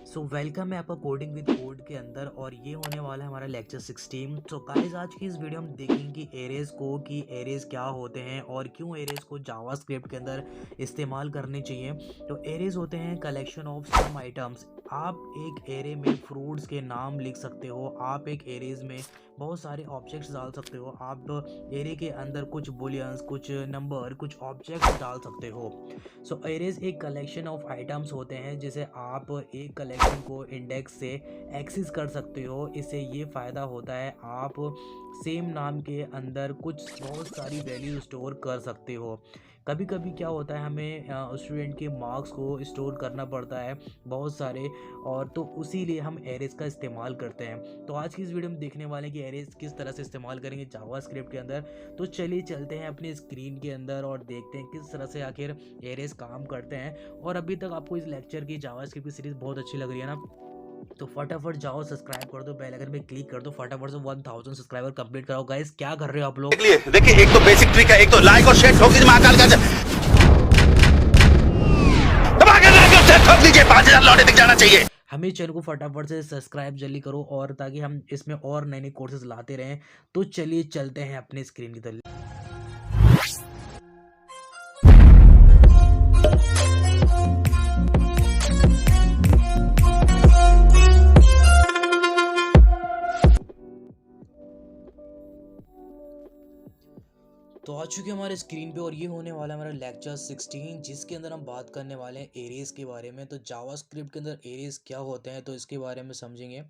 So welcome है आपका coding with code के अंदर और ये होने वाला है हमारा लेक्चर 16। तो गाइस आज की इस वीडियो में देखेंगे कि एरेज को कि एरेज क्या होते हैं और क्यों एरेज को जावास्क्रिप्ट के अंदर इस्तेमाल करने चाहिए। तो एरेज होते हैं कलेक्शन ऑफ सम आइटम्स। आप एक एरे में फ्रूट्स के नाम लिख सकते हो, आप एक एरेज में बहुत सारे ऑब्जेक्ट्स डाल सकते हो, आप एरे के अंदर कुछ बुलियंस, कुछ नंबर, कुछ ऑब्जेक्ट्स डाल सकते हो। सो एरेज एक कलेक्शन ऑफ आइटम्स होते हैं जिसे आप एक कलेक्शन को इंडेक्स से एक्सेस कर सकते हो। इससे ये फ़ायदा होता है आप सेम नाम के अंदर कुछ बहुत सारी वैल्यू स्टोर कर सकते हो। कभी कभी क्या होता है हमें स्टूडेंट के मार्क्स को स्टोर करना पड़ता है बहुत सारे, और तो उसी लिए हम एरेज का इस्तेमाल करते हैं। तो आज की इस वीडियो में देखने वाले हैं कि एरेज किस तरह से इस्तेमाल करेंगे जावास्क्रिप्ट के अंदर। तो चलिए चलते हैं अपनी स्क्रीन के अंदर और देखते हैं किस तरह से आखिर एरेज काम करते हैं। और अभी तक आपको इस लेक्चर की जावास्क्रिप्ट की सीरीज बहुत अच्छी लग रही है ना, तो फटाफट जाओ सब्सक्राइब कर दो, बेल आइकन पे क्लिक कर दो, फटाफट से 1000 सब्सक्राइबर कंप्लीट कराओ। गाइस क्या कर रहे हो आप लोग? देखिए एक तो बेसिक ट्रिक है, एक तो लाइक और शेयर ठोक दीजिए महाकाल का धमाकेदार लाइक और शेयर ठोक दीजिए, 5000 लौटे दिख जाना चाहिए। हमें चैनल को फटाफट से सब्सक्राइब जल्दी करो और ताकि हम इसमें और नए नए कोर्सेज लाते रहें। तो चलिए चलते हैं अपने स्क्रीन की तरफ। तो आ चुके हैं हमारे स्क्रीन पे और ये होने वाला है हमारा लेक्चर 16, जिसके अंदर हम बात करने वाले हैं एरेज के बारे में। तो जावास्क्रिप्ट के अंदर एरेज क्या होते हैं तो इसके बारे में समझेंगे।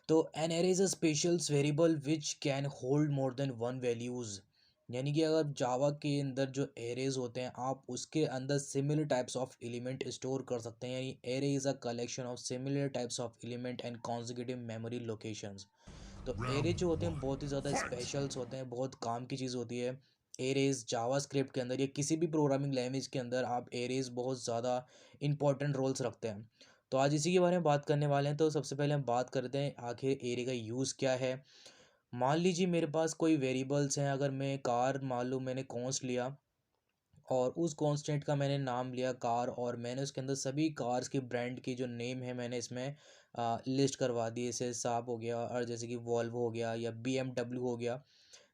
तो an array is a special variable which can hold more than one values. यानी कि अगर जावा के अंदर जो एरेज होते हैं आप उसके अंदर similar types of element store कर सकते हैं। यानी array is a collection of similar types of element and consecutive memory locations. तो एरे जो होते हैं बहुत ही ज़्यादा स्पेशल्स होते हैं, बहुत काम की चीज़ होती है। एरेज जावास्क्रिप्ट के अंदर या किसी भी प्रोग्रामिंग लैंग्वेज के अंदर आप एरेज बहुत ज़्यादा इंपॉर्टेंट रोल्स रखते हैं। तो आज इसी के बारे में बात करने वाले हैं। तो सबसे पहले हम बात करते हैं आखिर एरे का यूज़ क्या है। मान लीजिए मेरे पास कोई वेरिएबल्स हैं, अगर मैं कार मान लूँ, मैंने कॉन्स्ट लिया और उस कांस्टेंट का मैंने नाम लिया कार, और मैंने उसके अंदर सभी कार्स के ब्रांड की जो नेम है मैंने इसमें लिस्ट करवा दी। जैसे साब हो गया, और जैसे कि वॉल्वो हो गया या BMW हो गया।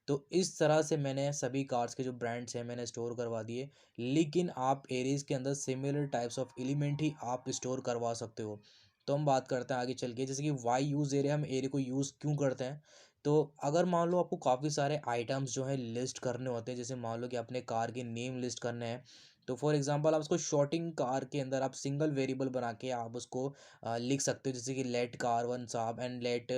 तो इस तरह से मैंने सभी कार्स के जो ब्रांड्स हैं मैंने स्टोर करवा दिए। लेकिन आप एरेज के अंदर सिमिलर टाइप्स ऑफ एलिमेंट ही आप स्टोर करवा सकते हो। तो हम बात करते हैं आगे चल के, जैसे कि वाई यूज़ एरे, हम एरे को यूज़ क्यों करते हैं। तो अगर मान लो आपको काफ़ी सारे आइटम्स जो है लिस्ट करने होते हैं, जैसे मान लो कि अपने कार के नेम लिस्ट करने हैं। तो फॉर एग्जांपल आप उसको शॉर्टिंग कार के अंदर आप सिंगल वेरिएबल बना के आप उसको लिख सकते हो, जैसे कि let car one Saab and let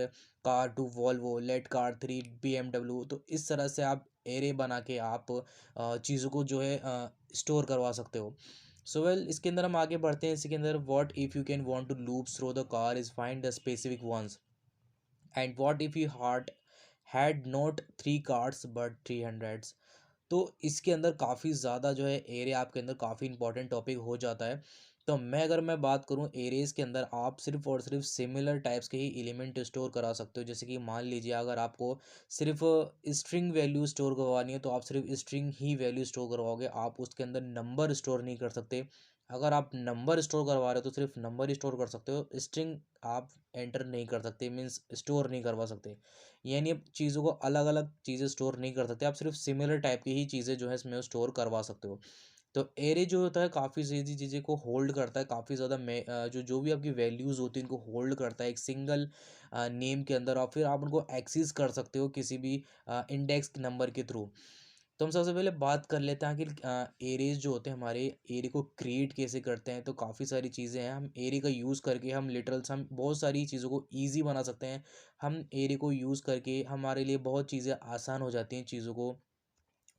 car two Volvo, let car three BMW। तो इस तरह से आप एरे बना के आप चीज़ों को जो है स्टोर करवा सकते हो। सो वेल इसके अंदर हम आगे बढ़ते हैं। इसके अंदर what if you can want to loop through the car is find the specific ones, and what if you heart had not 3 cars but 300। तो इसके अंदर काफ़ी ज़्यादा जो है एरे आपके अंदर काफ़ी इंपॉर्टेंट टॉपिक हो जाता है। तो मैं बात करूँ एरेज के अंदर आप सिर्फ और सिर्फ सिमिलर टाइप्स के ही एलिमेंट स्टोर करा सकते हो। जैसे कि मान लीजिए अगर आपको सिर्फ स्ट्रिंग वैल्यू स्टोर करवानी है तो आप सिर्फ स्ट्रिंग ही वैल्यू स्टोर करवाओगे, आप उसके अंदर नंबर स्टोर नहीं कर सकते। अगर आप नंबर स्टोर करवा रहे हो तो सिर्फ नंबर ही स्टोर कर सकते हो, स्ट्रिंग आप एंटर नहीं कर सकते, मीन्स स्टोर नहीं करवा सकते। यानी अब चीज़ों को अलग अलग चीज़ें स्टोर नहीं कर सकते, आप सिर्फ सिमिलर टाइप की ही चीज़ें जो है इसमें स्टोर करवा सकते हो। तो एरे जो होता है काफ़ी सीधी चीज़ें को होल्ड करता है, काफ़ी ज़्यादा जो जो भी आपकी वैल्यूज़ होती हैं इनको होल्ड करता है एक सिंगल नेम के अंदर, और फिर आप उनको एक्सेस कर सकते हो किसी भी इंडेक्स नंबर के थ्रू। तो हम सबसे पहले बात कर लेते हैं कि एरेज जो होते हैं हमारे, एरे को क्रिएट कैसे करते हैं। तो काफ़ी सारी चीज़ें हैं, हम एरे का यूज़ करके हम लिटरल्स हम बहुत सारी चीज़ों को ईजी बना सकते हैं। हम एरे को यूज़ करके हमारे लिए बहुत चीज़ें आसान हो जाती हैं, चीज़ों को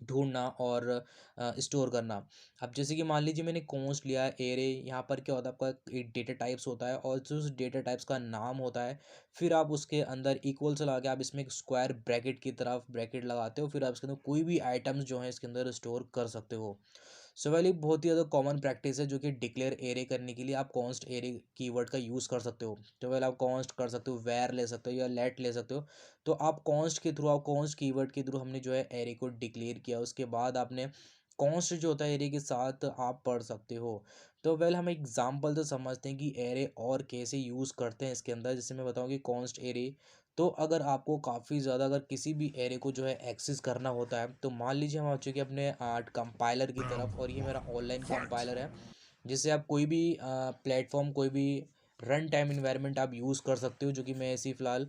ढूँढना और स्टोर करना। अब जैसे कि मान लीजिए मैंने कॉन्स्ट लिया है एरे, यहाँ पर क्या होता है आपका एक डेटा टाइप्स होता है और जो उस डेटा टाइप्स का नाम होता है, फिर आप उसके अंदर इक्वल से लगा के आप इसमें एक स्क्वायर ब्रैकेट की तरफ ब्रैकेट लगाते हो, फिर आप इसके अंदर कोई भी आइटम्स जो है इसके अंदर स्टोर कर सकते हो। सो वेल एक बहुत ही ज़्यादा कॉमन प्रैक्टिस है जो कि डिक्लेयर एरे करने के लिए आप कॉन्स्ट एरे कीवर्ड का यूज़ कर सकते हो। तो वेल आप कॉन्स्ट कर सकते हो, वेर ले सकते हो या लेट ले सकते हो। तो आप कॉन्स्ट के थ्रू, आप कॉन्स्ट कीवर्ड के थ्रू हमने जो है एरे को डिक्लेयर किया, उसके बाद आपने कॉन्स्ट जो होता है एरे के साथ आप पढ़ सकते हो। तो वेल हम एग्जांपल तो समझते हैं कि एरे और कैसे यूज़ करते हैं इसके अंदर। जैसे मैं बताऊँ कि कॉन्स्ट एरे, तो अगर आपको काफ़ी ज़्यादा अगर किसी भी एरे को जो है एक्सेस करना होता है, तो मान लीजिए हम आ चुके हैं अपने आर्ट कंपाइलर की तरफ, और ये मेरा ऑनलाइन कंपाइलर है जिससे आप कोई भी प्लेटफॉर्म, कोई भी रन टाइम इन्वायरमेंट आप यूज़ कर सकते हो। जो कि मैं ऐसे ही फ़िलहाल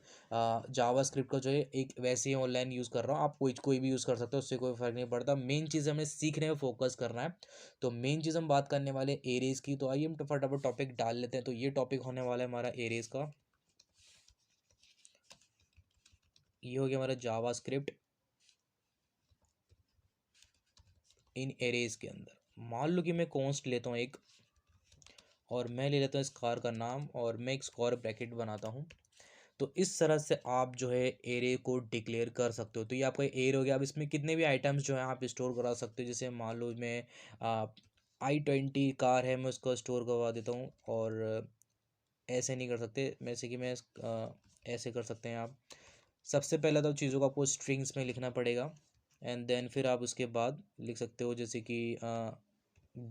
जावा स्क्रिप्ट का जो है एक वैसे ही ऑनलाइन यूज़ कर रहा हूँ। आप कोई भी यूज़ कर सकते हो, उससे कोई फ़र्क नहीं पड़ता। मेन चीज़ हमें सीखने में फोकस करना है। तो मेन चीज़ हम बात करने वाले एरेज़ की। तो आइए हम फटाफट टॉपिक डाल लेते हैं। तो ये टॉपिक होने वाला है हमारा एरेज़ का। ये हो गया हमारा जावा स्क्रिप्ट इन एरेज़ के अंदर। मान लो कि मैं कॉन्स्ट लेता हूँ एक, और मैं ले लेता हूँ स्क्वायर का नाम, और मैं एक स्क्वायर ब्रैकेट बनाता हूँ। तो इस तरह से आप जो है एरे को डिक्लेयर कर सकते हो। तो ये आपका एरे हो गया। अब इसमें कितने भी आइटम्स जो है आप स्टोर करा सकते हो। जैसे मान लो मैं i20 कार है, मैं उसको स्टोर करवा देता हूँ। और ऐसे नहीं कर सकते, जैसे कि मैं ऐसे कर सकते हैं आप। सबसे पहले तो चीज़ों को आपको स्ट्रिंग्स में लिखना पड़ेगा, एंड देन फिर आप उसके बाद लिख सकते हो। जैसे कि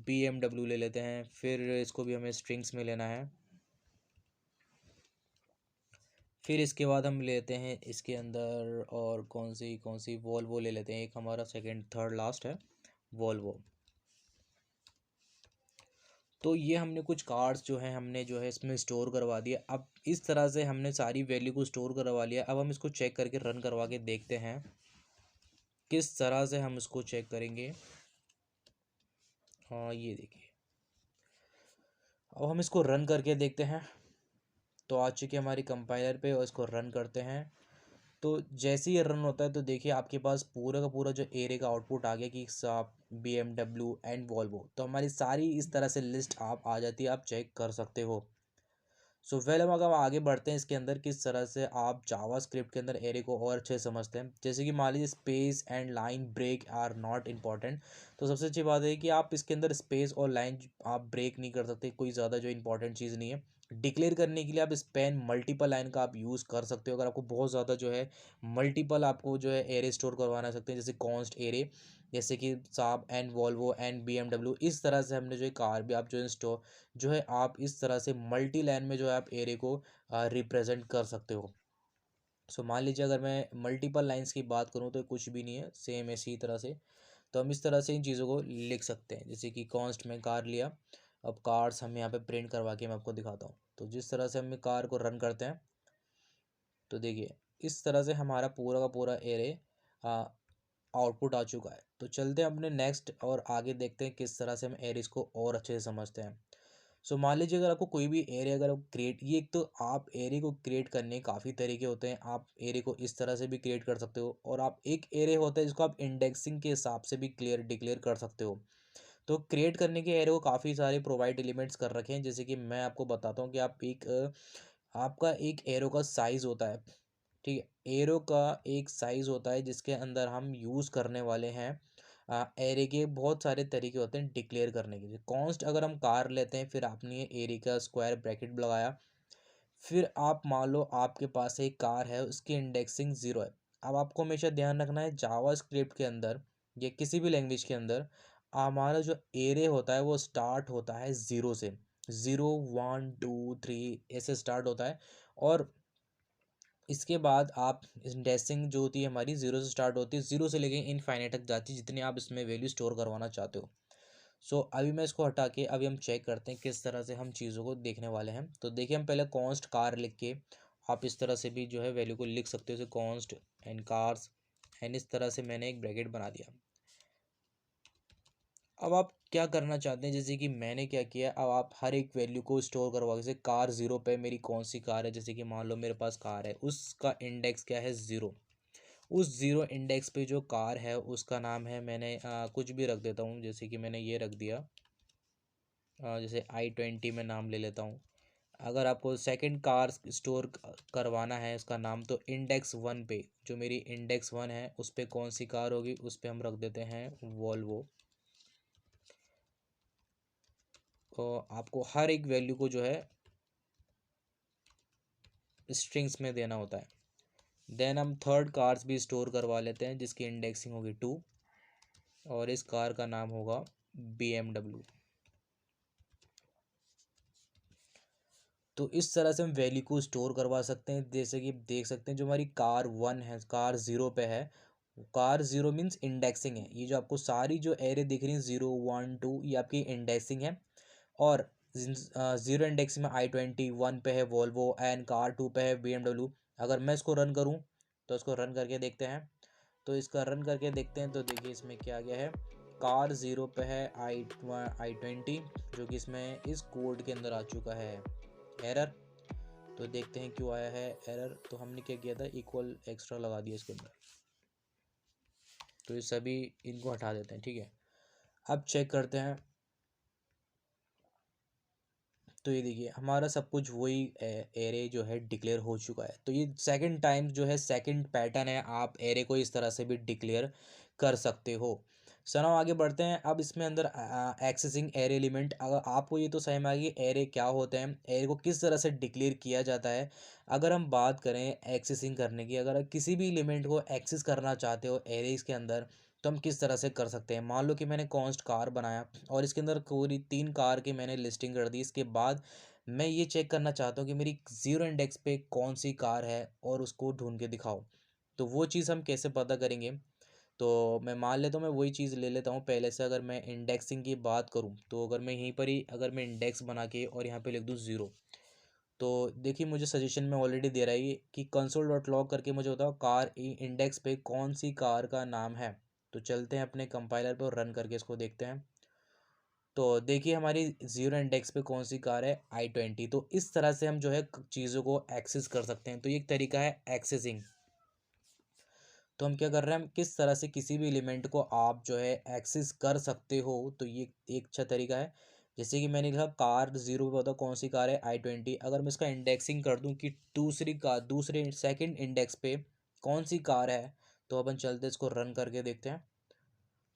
BMW ले लेते हैं, फिर इसको भी हमें स्ट्रिंग्स में लेना है। फिर इसके बाद हम लेते हैं इसके अंदर और कौन सी वॉल्वो ले लेते हैं। एक हमारा सेकंड थर्ड लास्ट है वॉल्वो। तो ये हमने कुछ कार्ड्स जो है हमने जो है इसमें स्टोर करवा दिया। अब इस तरह से हमने सारी वैल्यू को स्टोर करवा लिया। अब हम इसको चेक करके रन करवा के देखते हैं किस तरह से हम इसको चेक करेंगे। हाँ, ये देखिए, अब हम इसको रन करके देखते हैं। तो आ चुके हमारी कंपाइलर पे, और इसको रन करते हैं। तो जैसे ही रन होता है तो देखिए आपके पास पूरा का पूरा जो एरे का आउटपुट आ गया कि साप BMW एंड वॉल्वो। तो हमारी सारी इस तरह से लिस्ट आप आ जाती है, आप चेक कर सकते हो। सो वेल, हम अगर आगे बढ़ते हैं इसके अंदर किस तरह से आप जावा स्क्रिप्ट के अंदर एरे को और अच्छे से समझते हैं। जैसे कि मान लीजिए space and line break are not important. तो सबसे अच्छी बात है कि आप इसके अंदर स्पेस और लाइन आप ब्रेक नहीं कर सकते, कोई ज़्यादा जो इंपॉर्टेंट चीज़ नहीं है। डिक्लेयर करने के लिए आप स्पैन मल्टीपल लाइन का आप यूज़ कर सकते हो। अगर आपको बहुत ज़्यादा जो है मल्टीपल आपको जो है एरे स्टोर करवाना सकते हैं, जैसे कॉन्स्ट एरे, जैसे कि साब एंड वॉल्वो एंड BMW। इस तरह से हमने जो है कार भी आप जो है स्टोर जो है आप इस तरह से मल्टी लाइन में जो है आप एरे को रिप्रेजेंट कर सकते हो। सो मान लीजिए अगर मैं मल्टीपल लाइंस की बात करूँ तो कुछ भी नहीं है, सेम इसी तरह से। तो हम इस तरह से इन चीज़ों को लिख सकते हैं। जैसे कि कॉन्स्ट में कार लिया, अब कार्स हम यहाँ पे प्रिंट करवा के मैं आपको दिखाता हूँ। तो जिस तरह से हम कार को रन करते हैं, तो देखिए इस तरह से हमारा पूरा का पूरा एरे आउटपुट आ चुका है। तो चलते हैं अपने नेक्स्ट और आगे देखते हैं किस तरह से हम एरेज को और अच्छे से समझते हैं। सो मान लीजिए अगर आपको कोई भी एरे अगर आप क्रिएट, ये एक तो आप एरे को क्रिएट करने काफ़ी तरीके होते हैं। आप एरे को इस तरह से भी क्रिएट कर सकते हो, और आप एक एरे होता है जिसको आप इंडेक्सिंग के हिसाब से भी डिक्लेयर कर सकते हो। तो क्रिएट करने के एरे को काफ़ी सारे प्रोवाइड एलिमेंट्स कर रखे हैं। जैसे कि मैं आपको बताता हूँ कि आप एक आपका एक एरो का साइज़ होता है, ठीक है। एरो का एक साइज़ होता है जिसके अंदर हम यूज़ करने वाले हैं एरे के बहुत सारे तरीके होते हैं डिक्लेयर करने के लिए। कॉन्स्ट अगर हम कार लेते हैं, फिर आपने ये एरे का स्क्वायर ब्रैकेट लगाया, फिर आप मान लो आपके पास एक कार है, उसकी इंडेक्सिंग ज़ीरो है। अब आपको हमेशा ध्यान रखना है जावा स्क्रिप्ट के अंदर या किसी भी लैंग्वेज के अंदर हमारा जो एरे होता है वो स्टार्ट होता है ज़ीरो से। ज़ीरो, 1 2 3 ऐसे स्टार्ट होता है। और इसके बाद आप इंडेक्सिंग जो होती है हमारी ज़ीरो से स्टार्ट होती है, ज़ीरो से लेके इनफाइनाइट तक जाती है, जितनी आप इसमें वैल्यू स्टोर करवाना चाहते हो। सो अभी मैं इसको हटा के अभी हम चेक करते हैं किस तरह से हम चीज़ों को देखने वाले हैं। तो देखिए हम पहले कॉन्स्ट कार लिख के, आप इस तरह से भी जो है वैल्यू को लिख सकते हो, जैसे कॉन्स्ट एंड कार्स, एंड इस तरह से मैंने एक ब्रैकेट बना दिया। अब आप क्या करना चाहते हैं, जैसे कि मैंने क्या किया, अब आप हर एक वैल्यू को स्टोर करवा, जैसे कार ज़ीरो पे मेरी कौन सी कार है, जैसे कि मान लो मेरे पास कार है, उसका इंडेक्स क्या है, ज़ीरो। उस ज़ीरो इंडेक्स पे जो कार है उसका नाम है, मैंने कुछ भी रख देता हूँ, जैसे कि मैंने ये रख दिया, जैसे i20 में नाम ले लेता हूँ। अगर आपको सेकंड कार स्टोर करवाना है उसका नाम, तो इंडेक्स वन पे जो मेरी इंडेक्स वन है उस पर कौन सी कार होगी, उस पर हम रख देते हैं वॉल्वो। तो आपको हर एक वैल्यू को जो है स्ट्रिंग्स में देना होता है। देन हम थर्ड कार्स भी स्टोर करवा लेते हैं जिसकी इंडेक्सिंग होगी 2। और इस कार का नाम होगा BMW। तो इस तरह से हम वैल्यू को स्टोर करवा सकते हैं। जैसे कि देख सकते हैं जो हमारी कार 1 है, कार 0 पे है, कार 0 मीन्स इंडेक्सिंग है। ये जो आपको सारी जो एरे दिख रही है 0 1 2 ये आपकी इंडेक्सिंग है। और 0 इंडेक्सिंग में i20, 1 पे है वोल्वो एंड कार 2 पे है BMW। अगर मैं इसको रन करूँ तो इसको रन करके देखते हैं। तो इसका रन करके देखते हैं तो देखिए इसमें क्या गया है, कार 0 पे है i20 जो कि इसमें इस कोड के अंदर आ चुका है एरर। तो देखते हैं क्यों आया है एरर। तो हमने क्या किया था, इक्वल एक्स्ट्रा लगा दिया इसके अंदर। तो ये सभी इनको हटा देते हैं, ठीक है। अब चेक करते हैं। तो ये देखिए हमारा सब कुछ वही एरे जो है डिक्लेयर हो चुका है। तो ये सेकंड टाइम जो है, सेकंड पैटर्न है, आप एरे को इस तरह से भी डिक्लेयर कर सकते हो। सो नाउ आगे बढ़ते हैं। अब इसमें अंदर एक्सेसिंग एरे एलिमेंट, अगर आपको ये तो समझ में आ गई एरे क्या होते हैं, एरे को किस तरह से डिक्लेयर किया जाता है। अगर हम बात करें एक्सेसिंग करने की, अगर आप किसी भी एलिमेंट को एक्सेस करना चाहते हो एरेज के अंदर, तो हम किस तरह से कर सकते हैं। मान लो कि मैंने कॉन्स्ट कार बनाया और इसके अंदर पूरी 3 कार की मैंने लिस्टिंग कर दी। इसके बाद मैं ये चेक करना चाहता हूँ कि मेरी 0 इंडेक्स पे कौन सी कार है और उसको ढूंढ के दिखाओ। तो वो चीज़ हम कैसे पता करेंगे। तो मैं मान लेता हूँ, मैं वही चीज़ ले लेता हूँ पहले से। अगर मैं इंडेक्सिंग की बात करूँ तो अगर मैं यहीं पर ही अगर मैं इंडेक्स बना के और यहाँ पे लिख दूँ 0, तो देखिए मुझे सजेशन में ऑलरेडी दे रहा है ये कि कंसोल डॉट लॉग करके मुझे बताओ कार इंडेक्स पे कौन सी कार का नाम है। तो चलते हैं अपने कंपाइलर पे और रन करके इसको देखते हैं। तो देखिए हमारी 0 इंडेक्स पे कौन सी कार है, i20। तो इस तरह से हम जो है चीज़ों को एक्सेस कर सकते हैं। तो ये एक तरीका है एक्सेसिंग। तो हम क्या कर रहे हैं, हम किस तरह से किसी भी एलिमेंट को आप जो है एक्सेस कर सकते हो। तो ये एक अच्छा तरीका है। जैसे कि मैंने लिखा कार 0 पे बताओ कौन सी कार है, i20। अगर मैं इसका इंडेक्सिंग कर दूं कि दूसरी कार, दूसरे सेकंड इंडेक्स पे कौन सी कार है, तो अपन चलते इसको रन करके देखते हैं।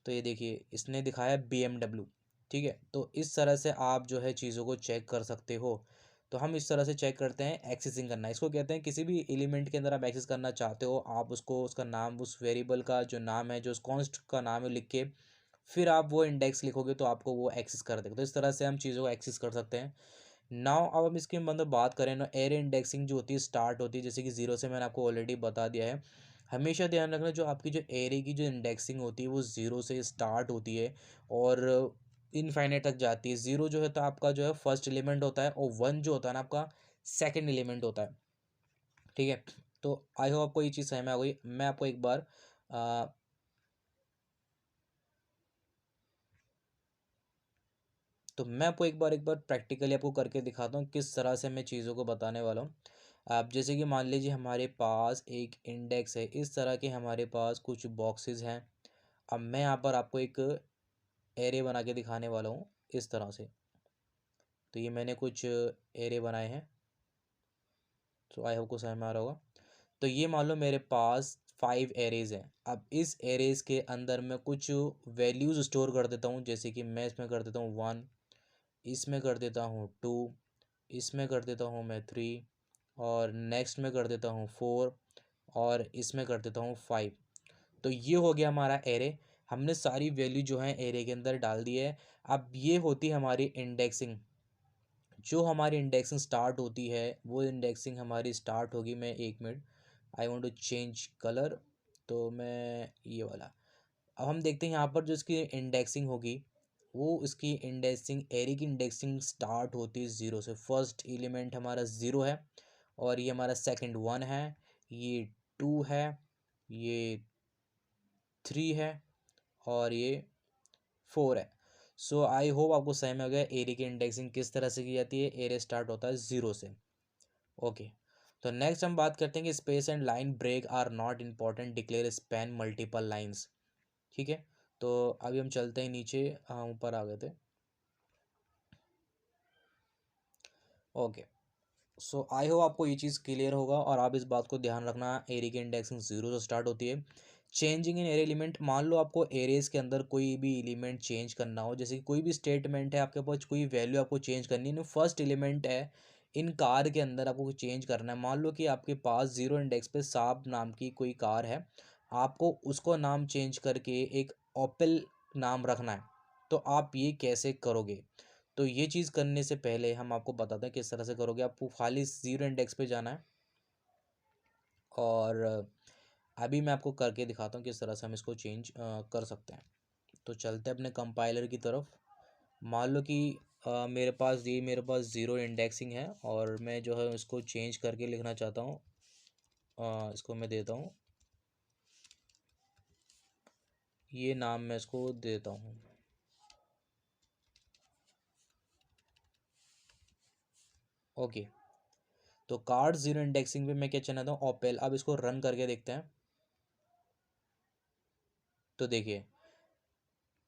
तो ये देखिए इसने दिखाया BMW। ठीक है, तो इस तरह से आप जो है चीज़ों को चेक कर सकते हो। तो हम इस तरह से चेक करते हैं एक्सेसिंग करना। इसको कहते हैं किसी भी एलिमेंट के अंदर आप एक्सेस करना चाहते हो, आप उसको उसका नाम, उस वेरिएबल का जो नाम है, जो उस कॉन्स्ट का नाम है लिख के फिर आप वो इंडेक्स लिखोगे तो आपको वो एक्सेस कर देगा। तो इस तरह से हम चीज़ों को एक्सेस कर सकते हैं। नाउ अब हम इसके मतलब बात करें ना, एरे इंडेक्सिंग जो होती है स्टार्ट होती है जैसे कि 0 से, मैंने आपको ऑलरेडी बता दिया है। हमेशा ध्यान रखना जो आपकी जो एरे की जो इंडेक्सिंग होती है वो 0 से स्टार्ट होती है और इनफाइनाइट तक जाती है। 0 जो है तो आपका जो है फर्स्ट एलिमेंट होता है और 1 जो होता है ना आपका सेकंड एलिमेंट होता है। ठीक है, तो आई होप आपको ये चीज़ समझ में आ गई। मैं आपको एक बार तो मैं आपको एक बार प्रैक्टिकली आपको करके दिखाता हूँ किस तरह से मैं चीज़ों को बताने वाला हूँ। आप जैसे कि मान लीजिए हमारे पास एक इंडेक्स है, इस तरह के हमारे पास कुछ बॉक्सेस हैं। अब मैं यहाँ पर आपको एक एरे बना के दिखाने वाला हूँ इस तरह से। तो ये मैंने कुछ एरे बनाए हैं, तो आई होप को समझ में आ रहा होगा। तो ये मान लो मेरे पास 5 एरेज हैं। अब इस एरेज के अंदर मैं कुछ वैल्यूज़ स्टोर कर देता हूँ। जैसे कि मैं इसमें कर देता हूँ 1, इसमें कर देता हूँ 2, इसमें कर देता हूँ मैं 3, और नेक्स्ट में कर देता हूँ 4, और इसमें कर देता हूँ 5। तो ये हो गया हमारा एरे। हमने सारी वैल्यू जो है एरे के अंदर डाल दी है। अब ये होती है हमारी इंडेक्सिंग। जो हमारी इंडेक्सिंग स्टार्ट होती है वो इंडेक्सिंग हमारी स्टार्ट होगी, मैं 1 minute, I want to change colour. तो मैं ये वाला, अब हम देखते हैं यहाँ पर जो इसकी इंडेक्सिंग होगी वो इसकी इंडेक्सिंग, एरे की इंडेक्सिंग स्टार्ट होती है 0 से। फर्स्ट एलिमेंट हमारा 0 है और ये हमारा सेकंड 1 है, ये 2 है, ये 3 है, और ये 4 है। सो आई होप आपको समझ में आ गया एरे की इंडेक्सिंग किस तरह से की जाती है। एरे स्टार्ट होता है 0 से। ओके, तो नेक्स्ट हम बात करते हैं कि space and line break are not important, declare span multiple lines. ठीक है, तो अभी हम चलते हैं नीचे, हाँ ऊपर आ गए थे। ओके, सो आई होप आपको ये चीज़ क्लियर होगा और आप इस बात को ध्यान रखना, एरे की इंडेक्सिंग 0 से स्टार्ट होती है। चेंजिंग इन एरे एलिमेंट, मान लो आपको एरेज के अंदर कोई भी एलिमेंट चेंज करना हो, जैसे कि कोई भी स्टेटमेंट है आपके पास, कोई वैल्यू आपको चेंज करनी है, फर्स्ट एलिमेंट है इन कार के अंदर आपको चेंज करना है। मान लो कि आपके पास 0 इंडेक्स पे साब नाम की कोई कार है, आपको उसको नाम चेंज करके एक ओपल नाम रखना है, तो आप ये कैसे करोगे? तो ये चीज़ करने से पहले हम आपको बताते हैं किस तरह से करोगे। आपको खाली ज़ीरो इंडेक्स पे जाना है और अभी मैं आपको करके दिखाता हूँ किस तरह से हम इसको चेंज कर सकते हैं। तो चलते हैं अपने कंपाइलर की तरफ। मान लो कि मेरे पास ज़ीरो इंडेक्सिंग है और मैं जो है इसको चेंज करके लिखना चाहता हूँ। इसको मैं देता हूँ, ये नाम मैं इसको देता हूँ। ओके, तो कार्ड ज़ीरो इंडेक्सिंग पे मैं क्या चाहता हूँ, ओपेल। अब इसको रन करके देखते हैं। तो देखिए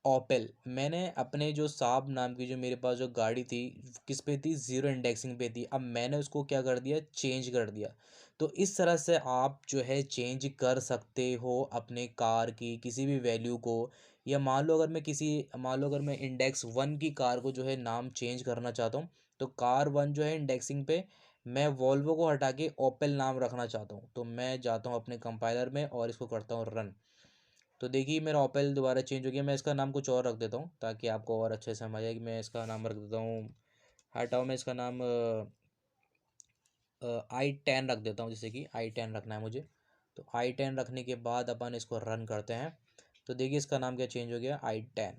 ओपेल, मैंने अपने जो साहब नाम की जो मेरे पास जो गाड़ी थी, किस पे थी, ज़ीरो इंडेक्सिंग पे थी। अब मैंने उसको क्या कर दिया, चेंज कर दिया। तो इस तरह से आप जो है चेंज कर सकते हो अपने कार की किसी भी वैल्यू को। या मान लो अगर मैं इंडेक्स वन की कार को जो है नाम चेंज करना चाहता हूँ, तो कार वन जो है इंडेक्सिंग पे, मैं वॉल्वो को हटा के ओपेल नाम रखना चाहता हूँ। तो मैं जाता हूँ अपने कंपाइलर में और इसको करता हूँ रन। तो देखिए मेरा ओपेल दोबारा चेंज हो गया। मैं इसका नाम कुछ और रख देता हूँ ताकि आपको और अच्छे से समझ आए। कि मैं इसका नाम रख देता हूँ, हटाओ, मैं इसका नाम i10 रख देता हूँ, जैसे कि i10 रखना है मुझे। तो i10 रखने के बाद अपन इसको रन करते हैं। तो देखिए इसका नाम क्या चेंज हो गया, i10।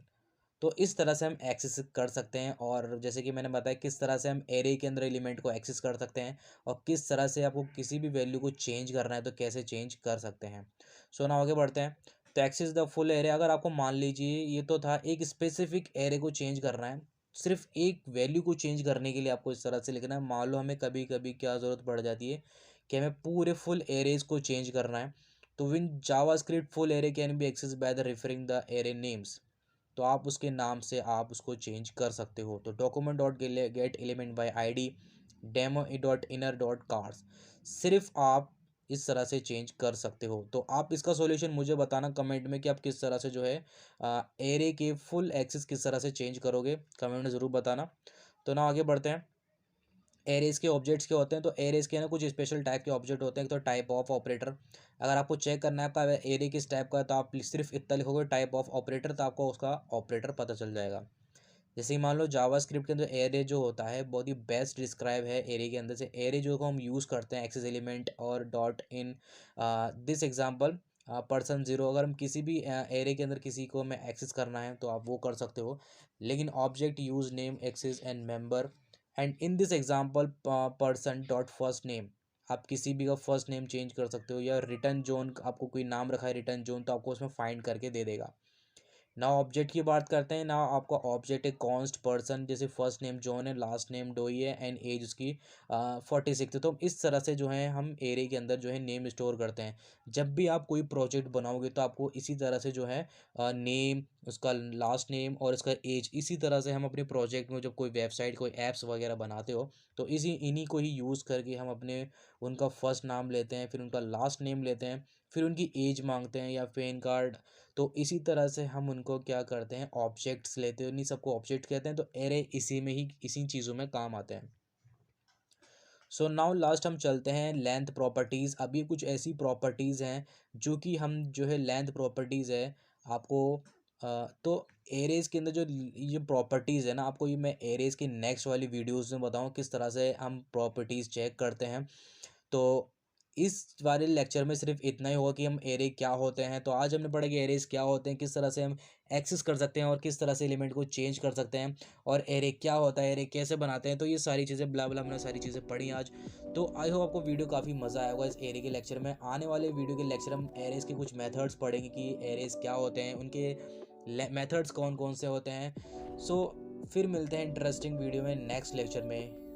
तो इस तरह से हम एक्सेस कर सकते हैं। और जैसे कि मैंने बताया किस तरह से हम एरे के अंदर एलिमेंट को एक्सेस कर सकते हैं और किस तरह से आपको किसी भी वैल्यू को चेंज करना है तो कैसे चेंज कर सकते हैं। सो ना आगे बढ़ते हैं। तो एक्सेस द फुल एरे, अगर आपको मान लीजिए ये तो था एक स्पेसिफिक एरे को चेंज करना है, सिर्फ एक वैल्यू को चेंज करने के लिए आपको इस तरह से लिखना है। मान लो हमें कभी कभी क्या ज़रूरत पड़ जाती है कि हमें पूरे फुल एरेज को चेंज करना है। तो when JavaScript full array can be access by the referring the array names, तो आप उसके नाम से आप उसको चेंज कर सकते हो। तो document dot gate element by ID demo dot inner dot cars, सिर्फ आप इस तरह से चेंज कर सकते हो। तो आप इसका सॉल्यूशन मुझे बताना कमेंट में कि आप किस तरह से जो है एरे के फुल एक्सेस किस तरह से चेंज करोगे, कमेंट में ज़रूर बताना। तो ना आगे बढ़ते हैं। एरेज के ऑब्जेक्ट्स क्या होते हैं, तो एरेज के ना कुछ स्पेशल टाइप के ऑब्जेक्ट होते हैं। तो टाइप ऑफ ऑपरेटर, अगर आपको चेक करना है आपका एरे किस टाइप का है तो आप सिर्फ इतना लिखोगे टाइप ऑफ ऑपरेटर, तो आपको उसका ऑपरेटर पता चल जाएगा। जैसे कि मान लो जावास्क्रिप्ट के अंदर एरे जो होता है बहुत ही बेस्ट डिस्क्राइब है एरे के अंदर से। एरे जो को हम यूज़ करते हैं एक्सेस एलिमेंट और dot in this example person zero, अगर हम किसी भी एरे के अंदर किसी को हमें एक्सेस करना है तो आप वो कर सकते हो। लेकिन object use name access and member, and in this example person dot first name, आप किसी भी का फर्स्ट नेम चेंज कर सकते हो। या रिटर्न जोन, आपको कोई नाम रखा है रिटर्न जोन, तो आपको उसमें फाइंड करके दे देगा। ना ऑब्जेक्ट की बात करते हैं। ना आपका ऑब्जेक्ट है कॉन्स्ट पर्सन, जैसे फर्स्ट नेम जॉन है, लास्ट नेम डोई है एंड एज उसकी 46 है। तो इस तरह से जो है हम एरे के अंदर जो है नेम स्टोर करते हैं। जब भी आप कोई प्रोजेक्ट बनाओगे तो आपको इसी तरह से जो है नेम, उसका लास्ट नेम और उसका एज, इसी तरह से हम अपने प्रोजेक्ट में जब कोई वेबसाइट कोई ऐप्स वगैरह बनाते हो तो इन्हीं को ही यूज़ करके हम अपने उनका फर्स्ट नाम लेते हैं, फिर उनका लास्ट नेम लेते हैं, फिर उनकी एज मांगते हैं या पैन कार्ड। तो इसी तरह से हम उनको क्या करते हैं, ऑब्जेक्ट्स लेते हैं, उन्हीं सबको ऑब्जेक्ट कहते हैं। तो एरे इसी में ही इसी चीज़ों में काम आते हैं। सो नाउ लास्ट हम चलते हैं लेंथ प्रॉपर्टीज़। अभी कुछ ऐसी प्रॉपर्टीज़ हैं जो कि हम जो है लेंथ प्रॉपर्टीज़ है आपको तो एरेज़ के अंदर जो ये प्रॉपर्टीज़ है ना, आपको ये मैं एरेज़ की नेक्स्ट वाली वीडियोज़ में बताऊँ किस तरह से हम प्रॉपर्टीज़ चेक करते हैं। तो इस वाले लेक्चर में सिर्फ इतना ही होगा कि हम एरे क्या होते हैं। तो आज हमने पढ़ा कि एरेज क्या होते हैं, किस तरह से हम एक्सेस कर सकते हैं और किस तरह से एलिमेंट को चेंज कर सकते हैं, और एरे क्या होता है, एरे कैसे बनाते हैं। तो ये सारी चीज़ें ब्ला ब्ला हमने सारी चीज़ें पढ़ी आज। तो आई होप आपको वीडियो काफ़ी मज़ा आया होगा इस एरे के लेक्चर में। आने वाले वीडियो के लेक्चर हम एरेज के कुछ मेथड्स पढ़ेंगे कि एरेज क्या होते हैं, उनके मेथड्स कौन कौन से होते हैं। सो फिर मिलते हैं इंटरेस्टिंग वीडियो में नेक्स्ट लेक्चर में।